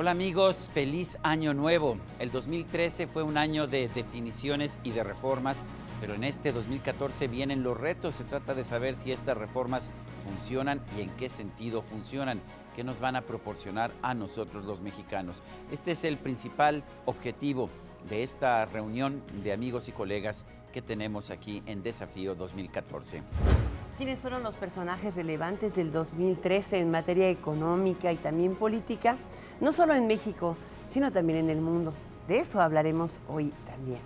Hola amigos, feliz año nuevo. El 2013 fue un año de definiciones y de reformas, pero en este 2014 vienen los retos. Se trata de saber si estas reformas funcionan y en qué sentido funcionan, qué nos van a proporcionar a nosotros los mexicanos. Este es el principal objetivo de esta reunión de amigos y colegas que tenemos aquí en Desafío 2014. ¿Quiénes fueron los personajes relevantes del 2013 en materia económica y también política? No solo en México, sino también en el mundo. De eso hablaremos hoy también.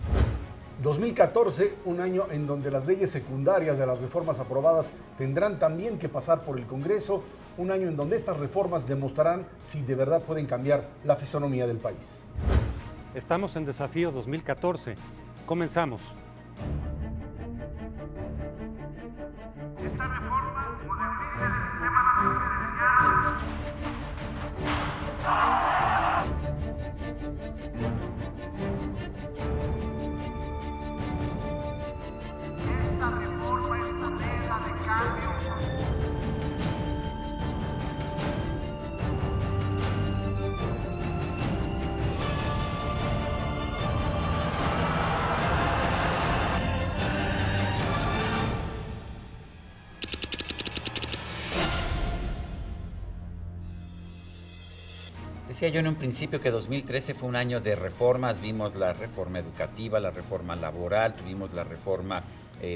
2014, un año en donde las leyes secundarias de las reformas aprobadas tendrán también que pasar por el Congreso, un año en donde estas reformas demostrarán si de verdad pueden cambiar la fisonomía del país. Estamos en Desafío 2014. Comenzamos. Esta reforma moderniza el sistema residencial. Esta reforma es moneda de cambio. Decía yo en un principio que 2013 fue un año de reformas. Vimos la reforma educativa, la reforma laboral, tuvimos la reforma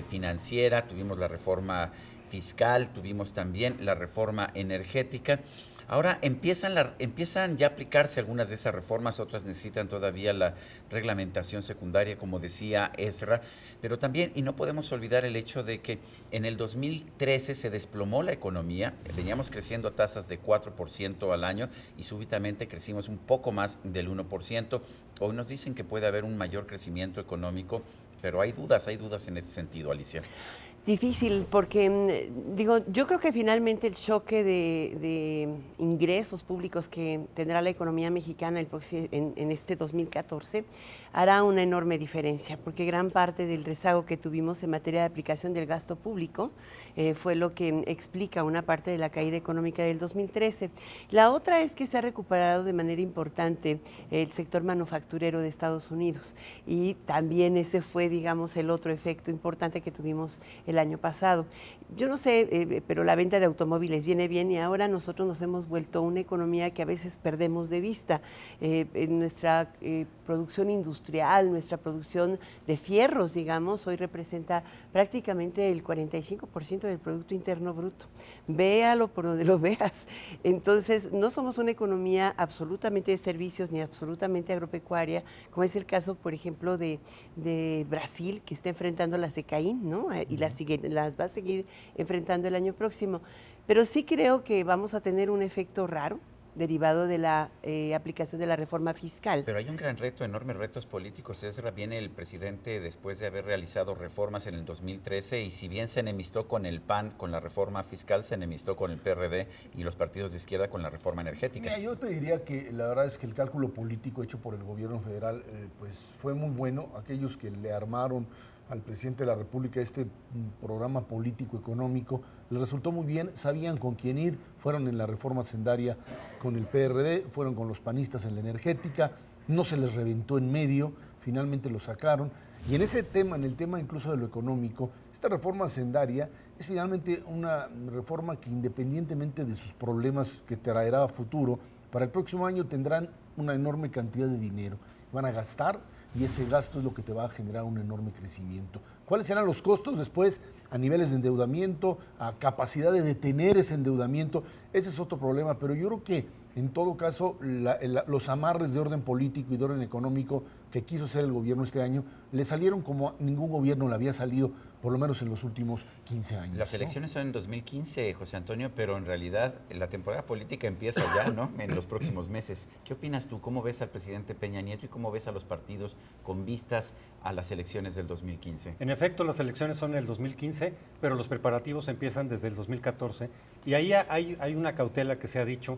financiera, tuvimos la reforma fiscal, tuvimos también la reforma energética. Ahora empiezan ya a aplicarse algunas de esas reformas, otras necesitan todavía la reglamentación secundaria, como decía Ezra, pero también, y no podemos olvidar el hecho de que en el 2013 se desplomó la economía, veníamos creciendo a tasas de 4% al año y súbitamente crecimos un poco más del 1%. Hoy nos dicen que puede haber un mayor crecimiento económico, pero hay dudas en ese sentido, Alicia. Difícil porque, yo creo que finalmente el choque de ingresos públicos que tendrá la economía mexicana en este 2014 hará una enorme diferencia, porque gran parte del rezago que tuvimos en materia de aplicación del gasto público fue lo que explica una parte de la caída económica del 2013. La otra es que se ha recuperado de manera importante el sector manufacturero de Estados Unidos y también ese fue, digamos, el otro efecto importante que tuvimos el año pasado. Yo no sé, pero la venta de automóviles viene bien y ahora nosotros nos hemos vuelto una economía que a veces perdemos de vista. En nuestra producción industrial, nuestra producción de fierros, digamos, hoy representa prácticamente el 45% del Producto Interno Bruto. Véalo por donde lo veas. Entonces, no somos una economía absolutamente de servicios ni absolutamente agropecuaria, como es el caso, por ejemplo, de Brasil, que está enfrentando las de Caín, ¿no? Y las va a seguir enfrentando el año próximo. Pero sí creo que vamos a tener un efecto raro derivado de la aplicación de la reforma fiscal. Pero hay un gran reto, enormes retos políticos. Ezra, viene el presidente después de haber realizado reformas en el 2013 y si bien se enemistó con el PAN con la reforma fiscal, se enemistó con el PRD y los partidos de izquierda con la reforma energética. Mira, yo te diría que la verdad es que el cálculo político hecho por el gobierno federal pues fue muy bueno. Aquellos que le armaron al presidente de la República este programa político-económico, les resultó muy bien, sabían con quién ir, fueron en la reforma hacendaria con el PRD, fueron con los panistas en la energética, no se les reventó en medio, finalmente lo sacaron. Y en ese tema, en el tema incluso de lo económico, esta reforma hacendaria es finalmente una reforma que independientemente de sus problemas que traerá a futuro, para el próximo año tendrán una enorme cantidad de dinero, van a gastar y ese gasto es lo que te va a generar un enorme crecimiento. ¿Cuáles serán los costos después a niveles de endeudamiento, a capacidad de detener ese endeudamiento? Ese es otro problema, pero yo creo que en todo caso los amarres de orden político y de orden económico que quiso hacer el gobierno este año le salieron como a ningún gobierno le había salido, por lo menos en los últimos 15 años. Las elecciones son en 2015, José Antonio, pero en realidad la temporada política empieza ya, ¿no? En los próximos meses. ¿Qué opinas tú? ¿Cómo ves al presidente Peña Nieto y cómo ves a los partidos con vistas a las elecciones del 2015? En efecto, las elecciones son en el 2015, pero los preparativos empiezan desde el 2014 y ahí hay una cautela que se ha dicho.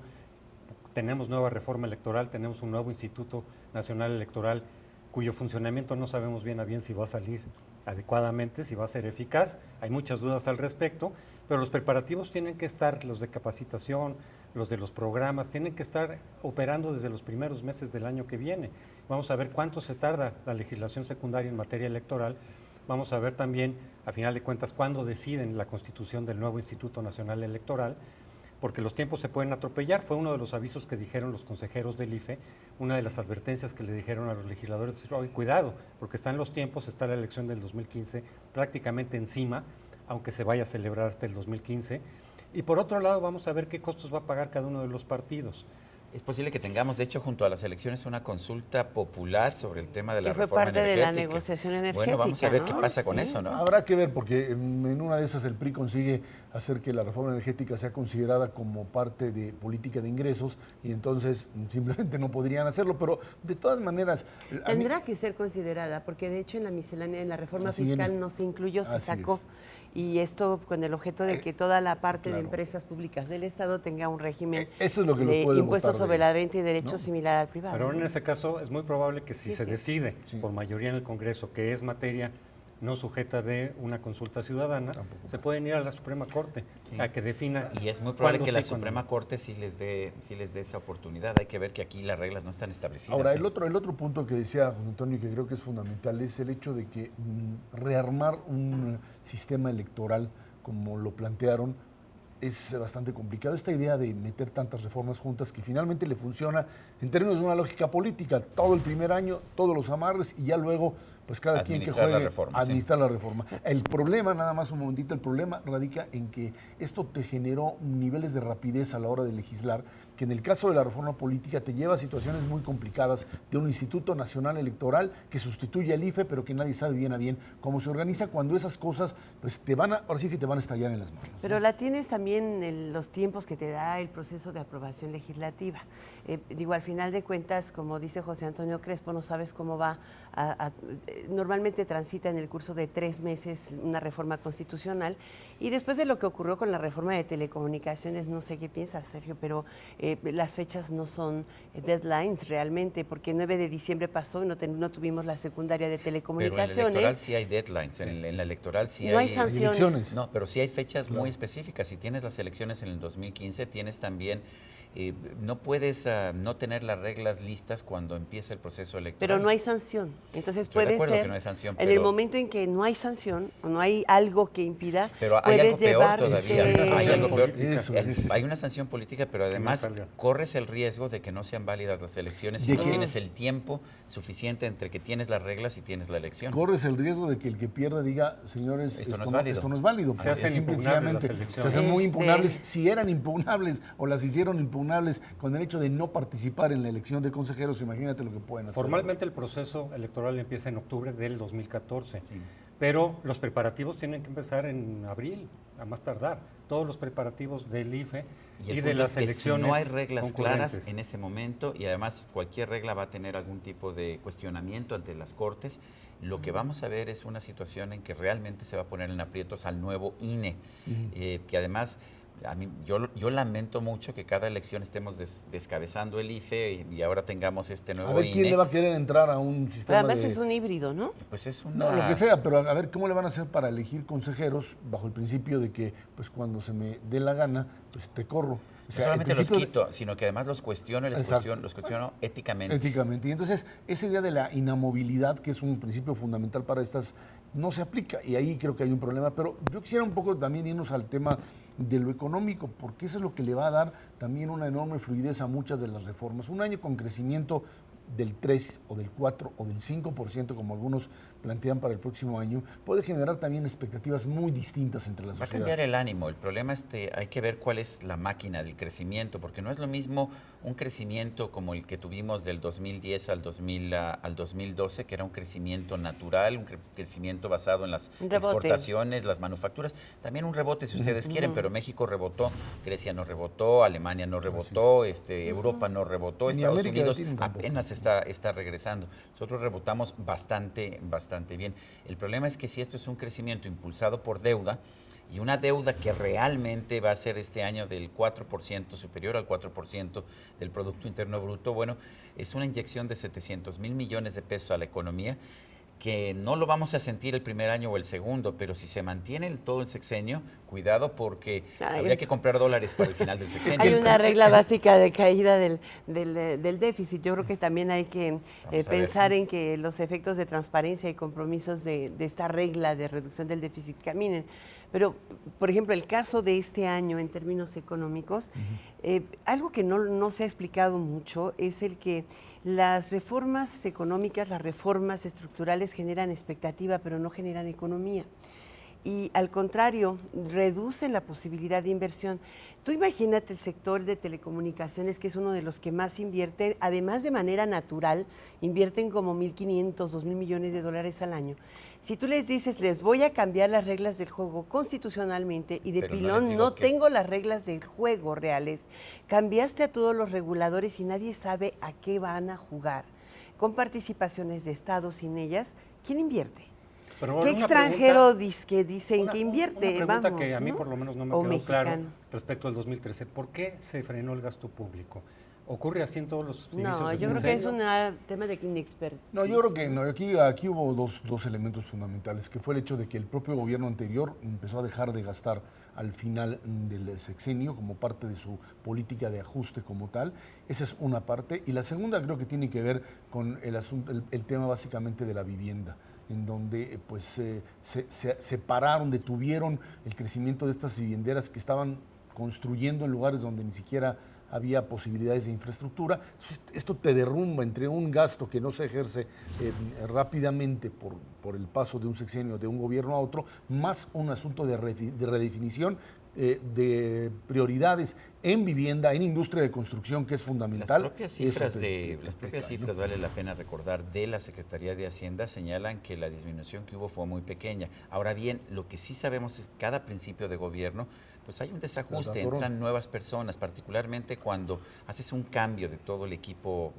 Tenemos nueva reforma electoral, tenemos un nuevo Instituto Nacional Electoral cuyo funcionamiento no sabemos bien a bien si va a salir adecuadamente, si va a ser eficaz. Hay muchas dudas al respecto, pero los preparativos tienen que estar, los de capacitación, los de los programas, tienen que estar operando desde los primeros meses del año que viene. Vamos a ver cuánto se tarda la legislación secundaria en materia electoral. Vamos a ver también, a final de cuentas, cuándo deciden la constitución del nuevo Instituto Nacional Electoral, porque los tiempos se pueden atropellar. Fue uno de los avisos que dijeron los consejeros del IFE, una de las advertencias que le dijeron a los legisladores, cuidado, porque están los tiempos, está la elección del 2015 prácticamente encima, aunque se vaya a celebrar hasta el 2015. Y por otro lado, vamos a ver qué costos va a pagar cada uno de los partidos. Es posible que tengamos, de hecho, junto a las elecciones, una consulta popular sobre el tema de la que fue reforma parte energética. de la negociación energética. Bueno, vamos a ver ¿no? qué pasa con Sí. eso, ¿no? Habrá que ver, porque en una de esas el PRI consigue hacer que la reforma energética sea considerada como parte de política de ingresos y entonces simplemente no podrían hacerlo, pero de todas maneras... a mí- Tendrá que ser considerada, porque de hecho en la miscelánea, en la reforma Así fiscal viene. no se incluyó, se Así sacó. es. Y esto con el objeto de que toda la parte de claro. empresas públicas del Estado tenga un régimen Eso es lo que los de puede impuestos botar de- sobre la renta y derechos ¿no? similar al privado. Pero en ¿no? ese caso es muy probable que si Sí, se sí. decide Sí. por mayoría en el Congreso que es materia no sujeta de una consulta ciudadana, Tampoco se pueden ir a la Suprema Corte Sí. a que defina. Y es muy probable cuándo que la sí, cuándo Suprema no. Corte sí les dé esa oportunidad. Hay que ver que aquí las reglas no están establecidas. Ahora, ¿sí? el otro punto que decía José Antonio y que creo que es fundamental es el hecho de que rearmar un sistema electoral como lo plantearon es bastante complicado. Esta idea de meter tantas reformas juntas que finalmente le funciona en términos de una lógica política, todo el primer año, todos los amarres y ya luego pues cada quien que Administrar la juegue reforma, a sí. administrar la reforma. El problema, nada más un momentito, el problema radica en que esto te generó niveles de rapidez a la hora de legislar, que en el caso de la reforma política te lleva a situaciones muy complicadas de un Instituto Nacional Electoral que sustituye al IFE, pero que nadie sabe bien a bien cómo se organiza, cuando esas cosas pues ahora sí que te van a estallar en las manos. Pero ¿no? la tienes también en los tiempos que te da el proceso de aprobación legislativa. Digo, al final de cuentas, como dice José Antonio Crespo, no sabes cómo va normalmente transita en el curso de 3 meses una reforma constitucional y después de lo que ocurrió con la reforma de telecomunicaciones, no sé qué piensas, Sergio, pero las fechas no son deadlines realmente, porque 9 de diciembre pasó y no tuvimos la secundaria de Pero en la telecomunicaciones. electoral sí hay deadlines. En la electoral sí No hay sanciones. elecciones. No, pero sí hay fechas muy específicas. Si tienes las elecciones en el 2015, tienes también... no puedes no tener las reglas listas cuando empieza el proceso electoral. Pero no hay sanción. Entonces Estoy de puede acuerdo ser, que no hay sanción, en el pero- momento en que no hay sanción o no hay algo que impida, Pero hay puedes algo peor llevar... todavía. este, Hay algo peor. Eso, Hay una sanción política, pero además salga. corres el riesgo de que no sean válidas las elecciones si ¿De no qué? tienes el tiempo suficiente entre que tienes las reglas y tienes la elección. Corres el riesgo de que el que pierda diga, señores, Esto no es válido. esto no es válido. Se hacen Simple y impugnables las sencillamente, elecciones. se hacen muy Este- impugnables, si eran impugnables o las hicieron impugnables con el hecho de no participar en la elección de consejeros, imagínate lo que pueden hacer. Formalmente el proceso electoral empieza en octubre del 2014, pero los preparativos tienen que empezar en abril, a más tardar. Todos los preparativos del IFE Y el y de punto las es que elecciones si no hay reglas claras concurrentes. en ese momento y además cualquier regla va a tener algún tipo de cuestionamiento ante las Cortes, lo que vamos a ver es una situación en que realmente se va a poner en aprietos al nuevo INE, que además... A mí, yo lamento mucho que cada elección estemos descabezando el IFE y ahora tengamos este nuevo A ver INE. quién le va a querer entrar a un Pero sistema además de... es un híbrido, ¿no? Pues es No, una... lo que sea, pero a ver cómo le van a hacer para elegir consejeros bajo el principio de que pues cuando se me dé la gana, pues te corro. O No sea, solamente el los principio de- quito, sino que además los cuestiono y Exacto. los cuestiono éticamente. Éticamente. Y entonces, esa idea de la inamovilidad, que es un principio fundamental para estas, no se aplica. Y ahí creo que hay un problema. Pero yo quisiera un poco también irnos al tema de lo económico, porque eso es lo que le va a dar también una enorme fluidez a muchas de las reformas. Un año con crecimiento del 3 o del 4 o del 5%, como algunos plantean para el próximo año, puede generar también expectativas muy distintas entre la Va a sociedad. cambiar el ánimo. El problema es que hay que ver cuál es la máquina del crecimiento, porque no es lo mismo un crecimiento como el que tuvimos del 2010 al 2012, que era un crecimiento natural, un crecimiento basado en las Un rebote. exportaciones, las manufacturas. También un rebote, si ustedes quieren, pero México rebotó, Grecia no rebotó, Alemania no rebotó, Europa no rebotó, Ni Estados América Unidos Latina tampoco. apenas está regresando. Nosotros rebotamos bastante bien. El problema es que si esto es un crecimiento impulsado por deuda, y una deuda que realmente va a ser este año del 4%, superior al 4% del Producto Interno Bruto, bueno, es una inyección de 700,000 millones de pesos a la economía que no lo vamos a sentir el primer año o el segundo, pero si se mantiene todo el sexenio, cuidado porque habría que comprar dólares para el final del sexenio. Hay una regla básica de caída del déficit. Yo creo que también hay que pensar en que los efectos de transparencia y compromisos de esta regla de reducción del déficit caminen. Pero, por ejemplo, el caso de este año en términos económicos, algo que no se ha explicado mucho es el que las reformas económicas, las reformas estructurales generan expectativa, pero no generan economía. Y al contrario, reducen la posibilidad de inversión. Tú imagínate el sector de telecomunicaciones, que es uno de los que más invierte, además de manera natural, invierten como 1.500, 2.000 millones de dólares al año. Si tú les dices, les voy a cambiar las reglas del juego constitucionalmente y de Pero pilón no tengo las reglas del juego reales, cambiaste a todos los reguladores y nadie sabe a qué van a jugar, con participaciones de Estado sin ellas, ¿quién invierte? Pero ¿Qué una extranjero pregunta, que dicen una que invierte? Una pregunta Vamos, que a mí ¿no? por lo menos no me O quedó mexicano. claro respecto al 2013. ¿Por qué se frenó el gasto público? ¿Ocurre así en todos los servicios No, de yo creo que es sexenio? un tema de inexpertise. No, yo creo que no. Aquí hubo dos elementos fundamentales, que fue el hecho de que el propio gobierno anterior empezó a dejar de gastar al final del sexenio como parte de su política de ajuste como tal. Esa es una parte. Y la segunda creo que tiene que ver con el asunto, el tema básicamente de la vivienda, en donde pues se pararon, detuvieron el crecimiento de estas vivienderas que estaban construyendo en lugares donde ni siquiera había posibilidades de infraestructura. Entonces, esto te derrumba entre un gasto que no se ejerce rápidamente por el paso de un sexenio de un gobierno a otro, más un asunto de redefinición de prioridades en vivienda, en industria de construcción, que es fundamental. Las propias cifras, vale la pena recordar, de la Secretaría de Hacienda señalan que la disminución que hubo fue muy pequeña. Ahora bien, lo que sí sabemos es que cada principio de gobierno pues hay un desajuste, entran nuevas personas, particularmente cuando haces un cambio de todo el equipo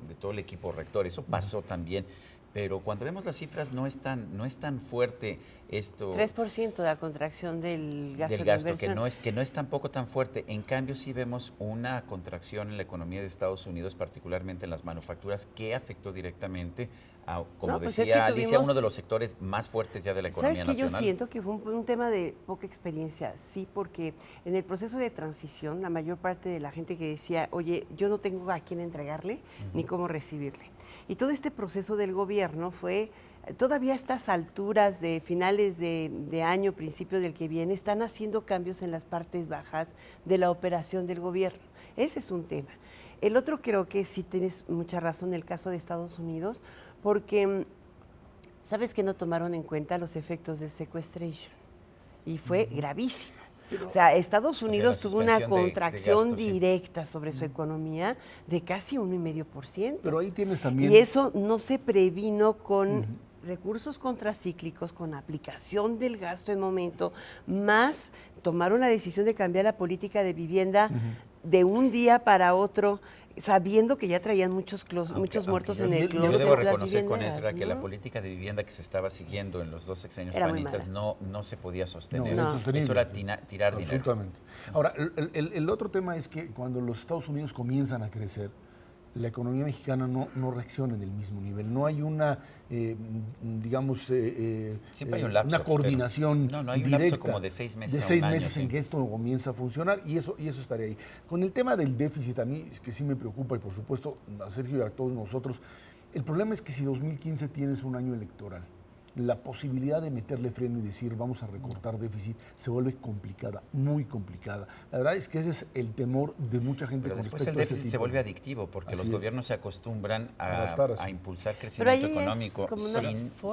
rector. Eso pasó también, pero cuando vemos las cifras no es tan fuerte esto. 3% de la contracción del gasto de inversión. inversión. Que no es tampoco tan fuerte. En cambio, sí vemos una contracción en la economía de Estados Unidos, particularmente en las manufacturas, que afectó directamente a, como decía Alicia, uno de los sectores más fuertes ya de la economía nacional. ¿Sabes qué? nacional. Yo siento que fue un tema de poca experiencia, sí, porque en el proceso de transición, la mayor parte de la gente que decía, oye, yo no tengo a quién entregarle ni cómo recibirle. Y todo este proceso del gobierno fue, todavía a estas alturas de finales de año, principio del que viene, están haciendo cambios en las partes bajas de la operación del gobierno. Ese es un tema. El otro creo que sí tienes mucha razón en el caso de Estados Unidos, porque sabes que no tomaron en cuenta los efectos del sequestration y fue gravísimo. O sea, Estados Unidos tuvo una contracción directa sobre su economía de casi 1,5%. Pero ahí tienes también... Y eso no se previno con recursos contracíclicos, con aplicación del gasto en momento, más tomaron la decisión de cambiar la política de vivienda de un día para otro, sabiendo que ya traían muchos muertos en el closet. Yo debo reconocer con Ezra que la política de vivienda que se estaba siguiendo en los dos sexenios panistas no se podía sostener. Eso era tirar dinero. Ahora, el otro tema es que cuando los Estados Unidos comienzan a crecer, la economía mexicana no reacciona en el mismo nivel. No hay una, digamos, siempre hay un lapso, una coordinación no hay un directa lapso como de 6 meses. De 6 meses en que esto comienza a funcionar y eso estaría ahí. Con el tema del déficit, a mí es que sí me preocupa y por supuesto a Sergio y a todos nosotros, el problema es que si 2015 tienes un año electoral, la posibilidad de meterle freno y decir vamos a recortar déficit se vuelve complicada, muy complicada. La verdad es que ese es el temor de mucha gente. Pero después el déficit se vuelve adictivo porque los gobiernos se acostumbran a impulsar crecimiento económico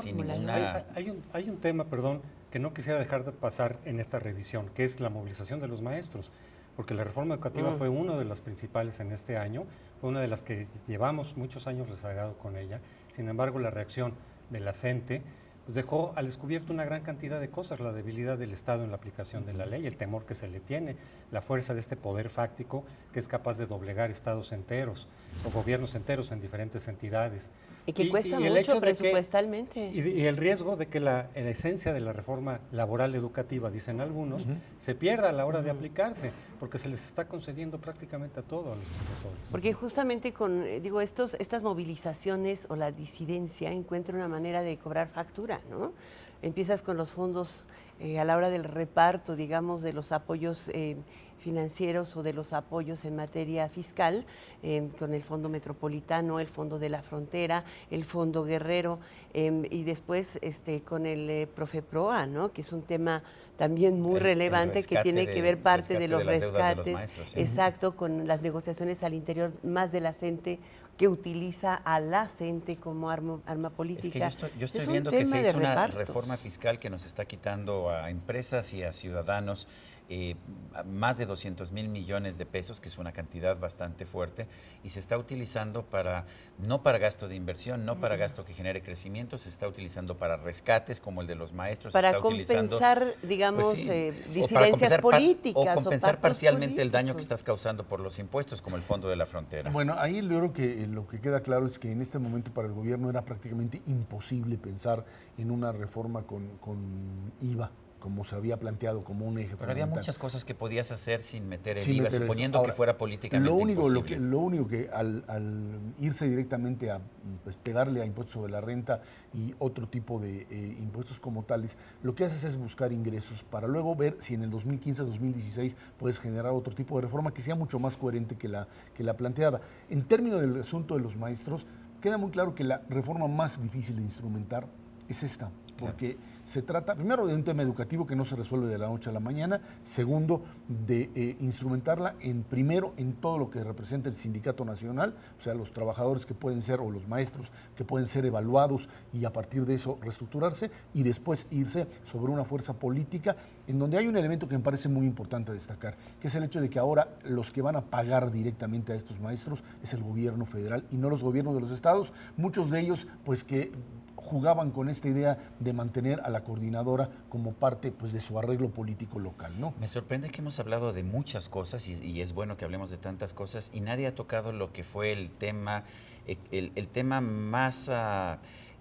sin ninguna... Hay un tema, perdón, que no quisiera dejar de pasar en esta revisión, que es la movilización de los maestros, porque la reforma educativa fue una de las principales en este año, fue una de las que llevamos muchos años rezagado con ella. Sin embargo, la reacción de la CENTE pues dejó al descubierto una gran cantidad de cosas, la debilidad del Estado en la aplicación de la ley, el temor que se le tiene, la fuerza de este poder fáctico que es capaz de doblegar estados enteros o gobiernos enteros en diferentes entidades. Y que cuesta mucho presupuestalmente. Y el riesgo de que la esencia de la reforma laboral educativa, dicen algunos, se pierda a la hora de aplicarse, porque se les está concediendo prácticamente a todos los profesores. Porque justamente con, digo, estas movilizaciones o la disidencia encuentra una manera de cobrar factura, ¿no? Empiezas con los fondos a la hora del reparto, digamos, de los apoyos financieros o de los apoyos en materia fiscal, con el Fondo Metropolitano, el Fondo de la Frontera, el Fondo Guerrero, y después con el Profeproa, ¿no? Que es un tema también muy relevante que tiene que ver parte de los rescates, de los maestros, ¿sí? Exacto, con las negociaciones al interior más de la CENTE, que utiliza a la CENTE como arma política. Es que yo estoy Es un viendo que tema se de hizo una repartos. reforma fiscal que nos está quitando a empresas y a ciudadanos más de 200 mil millones de pesos, que es una cantidad bastante fuerte, y se está utilizando no para gasto de inversión, no para gasto que genere crecimiento, se está utilizando para rescates como el de los maestros. Para se está compensar, digamos, pues sí, disidencias políticas. o compensar pactos parcialmente el daño que políticos. estás causando por los impuestos, como el Fondo de la Frontera. Bueno, ahí yo creo que lo que queda claro es que en este momento para el gobierno era prácticamente imposible pensar en una reforma con IVA, como se había planteado como un eje Pero había fundamental. muchas cosas que podías hacer sin meter el Sin IVA, meter eso. suponiendo Ahora, que fuera políticamente imposible. Lo único que al irse directamente a pegarle a impuestos sobre la renta y otro tipo de impuestos como tales, lo que haces es buscar ingresos para luego ver si en el 2015-2016 puedes generar otro tipo de reforma que sea mucho más coherente que la planteada. En términos del asunto de los maestros, queda muy claro que la reforma más difícil de instrumentar es esta, porque se trata, primero, de un tema educativo que no se resuelve de la noche a la mañana, segundo, de instrumentarla primero en todo lo que representa el sindicato nacional, o sea, los trabajadores que pueden ser, o los maestros que pueden ser evaluados y a partir de eso reestructurarse, y después irse sobre una fuerza política, en donde hay un elemento que me parece muy importante destacar, que es el hecho de que ahora los que van a pagar directamente a estos maestros es el gobierno federal y no los gobiernos de los estados, muchos de ellos pues que jugaban con esta idea de mantener a la coordinadora como parte pues, de su arreglo político local, ¿no? Me sorprende que hemos hablado de muchas cosas y es bueno que hablemos de tantas cosas y nadie ha tocado lo que fue el tema más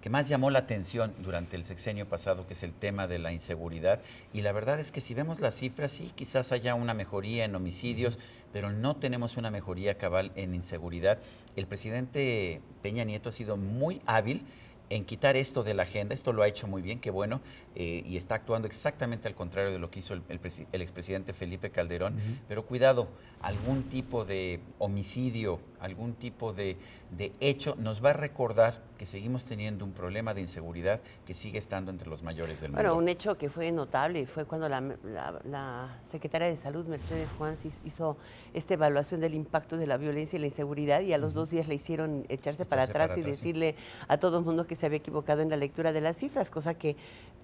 que más llamó la atención durante el sexenio pasado, que es el tema de la inseguridad. Y la verdad es que si vemos las cifras, sí, quizás haya una mejoría en homicidios, pero no tenemos una mejoría cabal en inseguridad. El presidente Peña Nieto ha sido muy hábil en quitar esto de la agenda. Esto lo ha hecho muy bien, qué bueno, y está actuando exactamente al contrario de lo que hizo el expresidente Felipe Calderón. Pero cuidado, algún tipo de homicidio, algún tipo de hecho nos va a recordar que seguimos teniendo un problema de inseguridad que sigue estando entre los mayores del mundo. Bueno, un hecho que fue notable fue cuando la secretaria de Salud, Mercedes Juan, hizo esta evaluación del impacto de la violencia y la inseguridad, y a los 2 días le hicieron echarse para atrás y decirle a todo el mundo que se había equivocado en la lectura de las cifras, cosa que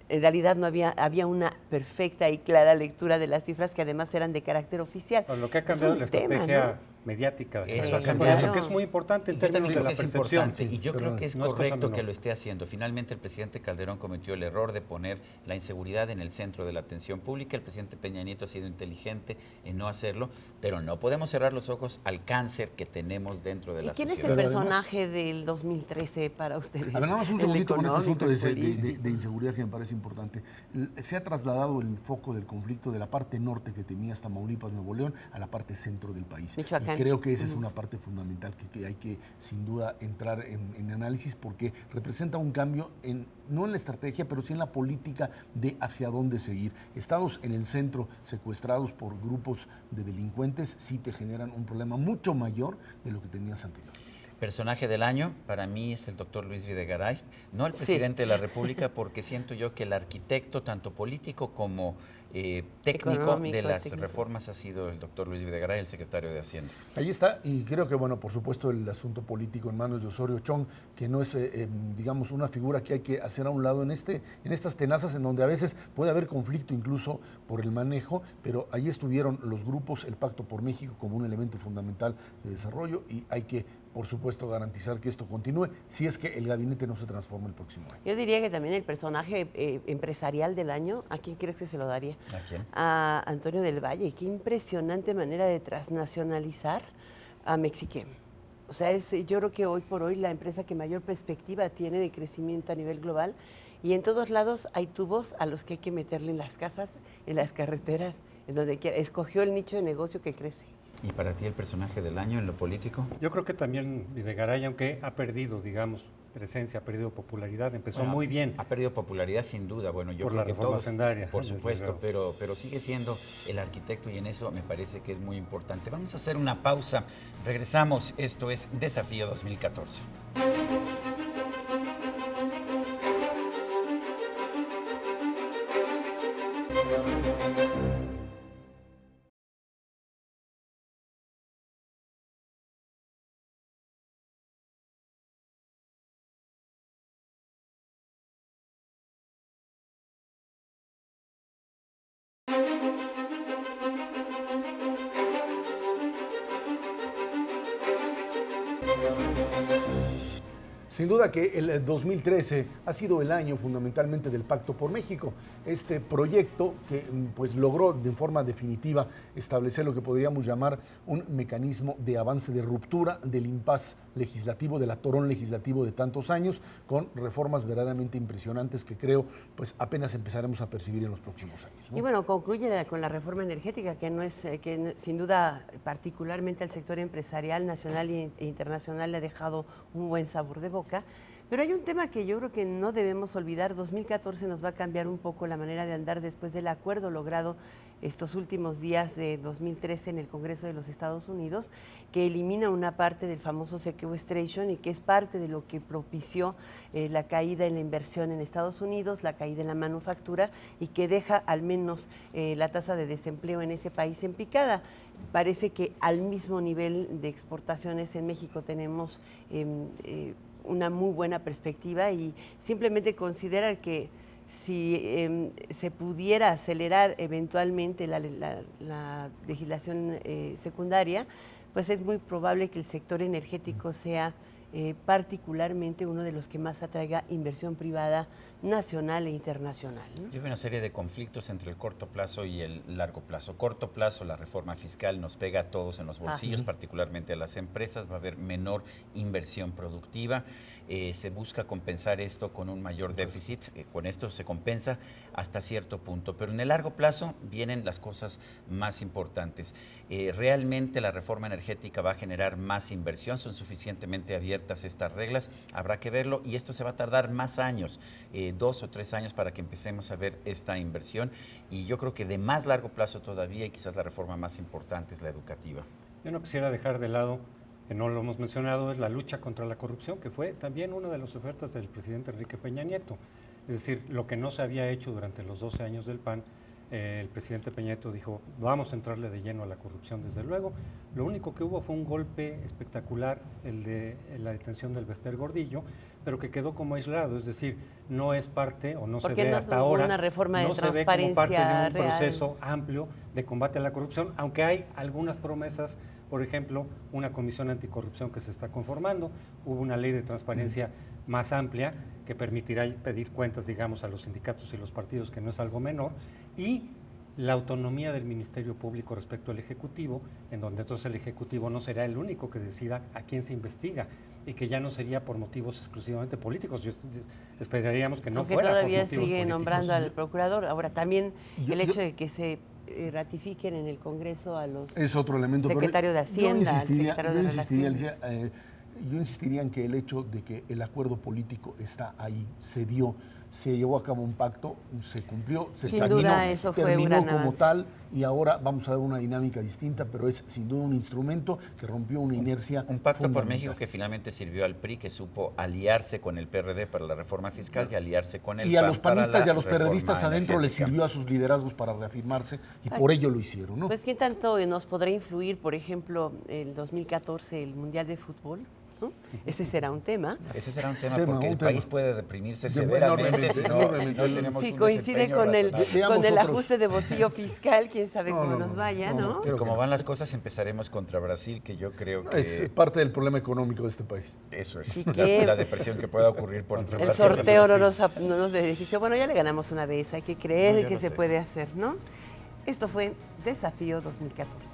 en realidad no había una perfecta y clara lectura de las cifras, que además eran de carácter oficial. Lo que ha cambiado es la estrategia, ¿no?, mediática. Eso ha Con cambiado. eso, que es muy importante en Yo términos también de la creo que es percepción. importante, y yo creo que es no es cosa correcto menor. que lo esté haciendo. Finalmente el presidente Calderón cometió el error de poner la inseguridad en el centro de la atención pública. El presidente Peña Nieto ha sido inteligente en no hacerlo, pero no podemos cerrar los ojos al cáncer que tenemos dentro de ¿Y la quién es sociedad. el personaje del 2013 para ustedes? A ver, nada más un El segundito con este asunto económico, el político. de inseguridad que me parece importante. Se ha trasladado el foco del conflicto de la parte norte que tenía hasta Tamaulipas, Nuevo León, a la parte centro del país. Michoacán. Y creo que esa es una parte fundamental que hay que, sin duda, entrar en análisis, porque representa un cambio, no en la estrategia, pero sí en la política de hacia dónde seguir. Estados en el centro secuestrados por grupos de delincuentes sí te generan un problema mucho mayor de lo que tenías anteriormente. Personaje del año, para mí es el doctor Luis Videgaray, no el presidente de la República, porque siento yo que el arquitecto, tanto político como técnico Económico, de las técnico. reformas ha sido el doctor Luis Videgaray, el secretario de Hacienda. Ahí está, y creo que, bueno, por supuesto, el asunto político en manos de Osorio Chong, que no es, digamos, una figura que hay que hacer a un lado en estas tenazas en donde a veces puede haber conflicto incluso por el manejo, pero ahí estuvieron los grupos, el Pacto por México como un elemento fundamental de desarrollo, y hay que, por supuesto, garantizar que esto continúe, si es que el gabinete no se transforma el próximo año. Yo diría que también el personaje empresarial del año, ¿a quién crees que se lo daría? ¿A quién? A Antonio del Valle. Qué impresionante manera de transnacionalizar a Mexiquem. O sea, yo creo que hoy por hoy la empresa que mayor perspectiva tiene de crecimiento a nivel global, y en todos lados hay tubos a los que hay que meterle en las casas, en las carreteras, en donde quiera. Escogió el nicho de negocio que crece. ¿Y para ti el personaje del año en lo político? Yo creo que también Videgaray, aunque ha perdido, digamos, presencia, ha perdido popularidad, empezó Bueno, muy bien. Ha perdido popularidad sin duda, bueno, yo Por creo la que reforma todos, hacendaria, por desde supuesto, luego. pero sigue siendo el arquitecto y en eso me parece que es muy importante. Vamos a hacer una pausa, regresamos, esto es Desafío 2014. Sin duda que el 2013 ha sido el año fundamentalmente del Pacto por México, este proyecto que pues logró de forma definitiva establecer lo que podríamos llamar un mecanismo de avance, de ruptura del impasse legislativo, del atorón legislativo de tantos años, con reformas verdaderamente impresionantes que creo pues apenas empezaremos a percibir en los próximos años, ¿no? Y bueno, concluye con la reforma energética, que no es sin duda particularmente al sector empresarial nacional e internacional le ha dejado un buen sabor de boca. Pero hay un tema que yo creo que no debemos olvidar. 2014 nos va a cambiar un poco la manera de andar después del acuerdo logrado estos últimos días de 2013 en el Congreso de los Estados Unidos, que elimina una parte del famoso sequestration y que es parte de lo que propició la caída en la inversión en Estados Unidos, la caída en la manufactura y que deja al menos la tasa de desempleo en ese país en picada. Parece que al mismo nivel de exportaciones en México tenemos una muy buena perspectiva y simplemente considerar que si se pudiera acelerar eventualmente la legislación secundaria, pues es muy probable que el sector energético sea particularmente uno de los que más atraiga inversión privada nacional e internacional, ¿no? Hay una serie de conflictos entre el corto plazo y el largo plazo. Corto plazo, la reforma fiscal nos pega a todos en los bolsillos, Sí. particularmente a las empresas, va a haber menor inversión productiva, se busca compensar esto con un mayor déficit, con esto se compensa hasta cierto punto, pero en el largo plazo vienen las cosas más importantes. Realmente la reforma energética va a generar más inversión, son suficientemente abiertas estas reglas, habrá que verlo y esto se va a tardar más años, 2 o 3 años para que empecemos a ver esta inversión y yo creo que de más largo plazo todavía y quizás la reforma más importante es la educativa. Yo no quisiera dejar de lado, que no lo hemos mencionado, es la lucha contra la corrupción, que fue también una de las ofertas del presidente Enrique Peña Nieto. Es decir, lo que no se había hecho durante los 12 años del PAN, el presidente Peña Nieto dijo, vamos a entrarle de lleno a la corrupción, desde luego. Lo único que hubo fue un golpe espectacular, el de la detención del Bester Gordillo, pero que quedó como aislado, es decir, no es parte o no se ve hasta ahora, una reforma de no se ve como parte de un real. proceso amplio de combate a la corrupción, aunque hay algunas promesas, por ejemplo, una comisión anticorrupción que se está conformando, hubo una ley de transparencia más amplia que permitirá pedir cuentas, digamos, a los sindicatos y los partidos, que no es algo menor, y la autonomía del Ministerio Público respecto al Ejecutivo, en donde entonces el Ejecutivo no será el único que decida a quién se investiga y que ya no sería por motivos exclusivamente políticos. Esperaríamos que no Aunque fuera por todavía motivos sigue políticos. nombrando al procurador. Ahora, también Yo- el hecho de que se ratifiquen en el Congreso a los Es otro elemento. pero secretario de Hacienda, al secretario de Alicia, yo insistiría en que el hecho de que el acuerdo político está ahí, se dio, se llevó a cabo un pacto, se cumplió, se Sin terminó, duda, eso fue un terminó gran como avance. tal y ahora vamos a dar una dinámica distinta, pero es sin duda un instrumento que rompió una inercia Un pacto por fundamental. México que finalmente sirvió al PRI, que supo aliarse con el PRD para la reforma fiscal y aliarse con el Y a PAN los para panistas la y a los reforma periodistas adentro les energética. sirvió a sus liderazgos para reafirmarse y Ay. por ello lo hicieron, ¿no? Pues, ¿qué tanto nos podrá influir, por ejemplo, el 2014, el Mundial de Fútbol? ¿No? Ese será un tema. Ese será un tema Tema, porque un el tema. país puede deprimirse De- severamente enormemente, si no enormemente. tenemos Sí, un coincide desempeño con razonable. Veamos el otros. ajuste de bolsillo fiscal, quién sabe No, cómo no, nos no, vaya, no, ¿no? no, Y creo como que van las cosas, empezaremos contra Brasil, que yo creo que Es parte del problema económico de este país. eso es Sí la, que- la depresión que pueda ocurrir por El inflación. sorteo no nos benefició. Bueno, ya le ganamos una vez, hay que creer No, ya que lo se sé. puede hacer, ¿no? Esto fue Desafío 2014.